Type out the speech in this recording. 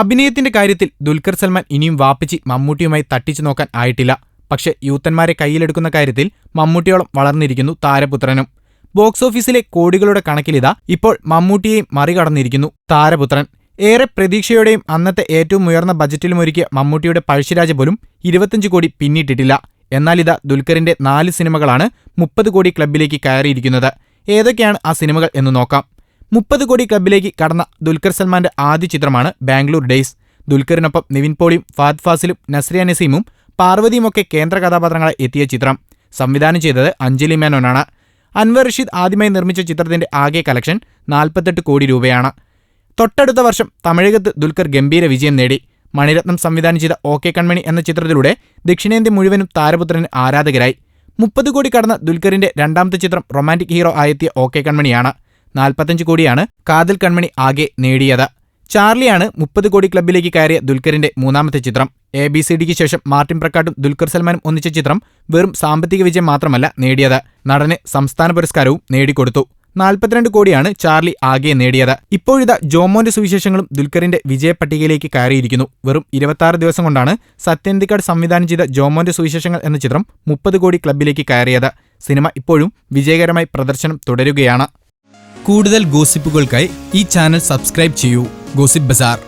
അഭിനയത്തിന്റെ കാര്യത്തിൽ ദുൽഖർ സൽമാൻ ഇനിയും വാപ്പിച്ചി മമ്മൂട്ടിയുമായി തട്ടിച്ചു നോക്കാൻ ആയിട്ടില്ല. പക്ഷെ യൂത്തന്മാരെ കയ്യിലെടുക്കുന്ന കാര്യത്തിൽ മമ്മൂട്ടിയോളം വളർന്നിരിക്കുന്നു താരപുത്രനും. ബോക്സ് ഓഫീസിലെ കോടികളുടെ കണക്കിലിതാ ഇപ്പോൾ മമ്മൂട്ടിയെയും മറികടന്നിരിക്കുന്നു താരപുത്രൻ. ഏറെ പ്രതീക്ഷയോടെയും അന്നത്തെ ഏറ്റവും ഉയർന്ന ബജറ്റിലുമൊരുക്കിയ മമ്മൂട്ടിയുടെ പഴശ്ശിരാജ പോലും 25 കോടി പിന്നിട്ടിട്ടില്ല. എന്നാലിതാ ദുൽഖറിന്റെ 4 സിനിമകളാണ് 30 കോടി ക്ലബിലേക്ക് കയറിയിരിക്കുന്നത്. ഏതൊക്കെയാണ് ആ സിനിമകൾ എന്ന് നോക്കാം. 30 കോടി ക്ലബിലേക്ക് കടന്ന ദുൽഖർ സൽമാന്റെ ആദ്യ ചിത്രമാണ് ബാംഗ്ലൂർ ഡേയ്സ്. ദുൽഖറിനൊപ്പം നിവിൻ പോളിയും ഫഹദ് ഫാസിലും നസ്രിയ നസീമും പാർവതിയുമൊക്കെ കേന്ദ്ര കഥാപാത്രങ്ങളായി എത്തിയ ചിത്രം. സംവിധാനം ചെയ്തത് അഞ്ജലി മേനോനാണ്. അൻവർ റഷീദ് ആദ്യമായി നിർമ്മിച്ച ചിത്രത്തിന്റെ ആകെ കളക്ഷൻ 48 കോടി രൂപയാണ്. തൊട്ടടുത്ത വർഷം തമിഴകത്ത് ദുൽഖർ ഗംഭീര വിജയം നേടി. മണിരത്നം സംവിധാനം ചെയ്ത ഓക്കെ കൺമണി എന്ന ചിത്രത്തിലൂടെ ദക്ഷിണേന്ത്യ മുഴുവനും താരപുത്രന് ആരാധകരായി. 30 കോടി കടന്ന ദുൽഖറിന്റെ രണ്ടാമത്തെ ചിത്രം റൊമാന്റിക് ഹീറോ ആയെത്തിയ ഓക്കെ കൺമണിയാണ്. 45 കോടിയാണ് കാതിൽ കൺമണി ആകെ നേടിയത്. ചാർലിയാണ് 30 കോടി ക്ലബിലേക്ക് കയറിയ ദുൽഖറിന്റെ മൂന്നാമത്തെ ചിത്രം. ABCDക്ക് ശേഷം മാർട്ടിൻ പ്രക്കാട്ടും ദുൽഖർ സൽമാനും ഒന്നിച്ച ചിത്രം വെറും സാമ്പത്തിക വിജയം മാത്രമല്ല നേടിയത്, നടന് സംസ്ഥാന പുരസ്കാരവും നേടിക്കൊടുത്തു. 42 കോടിയാണ് ചാർലി ആകെ നേടിയത്. ഇപ്പോഴിതാ ജോമോന്റെ സുവിശേഷങ്ങളും ദുൽഖറിന്റെ വിജയപട്ടികയിലേക്ക് കയറിയിരിക്കുന്നു. വെറും 26 ദിവസം കൊണ്ടാണ് സത്യന്തിക്കാട് സംവിധാനം ചെയ്ത ജോമോന്റെ സുവിശേഷങ്ങൾ എന്ന ചിത്രം 30 കോടി ക്ലബിലേക്ക് കയറിയത്. സിനിമ ഇപ്പോഴും വിജയകരമായി പ്രദർശനം തുടരുകയാണ്. കൂടുതൽ ഗോസിപ്പുകൾക്കായി ഈ ചാനൽ സബ്സ്ക്രൈബ് ചെയ്യൂ. ഗോസിപ്പ് ബസാർ.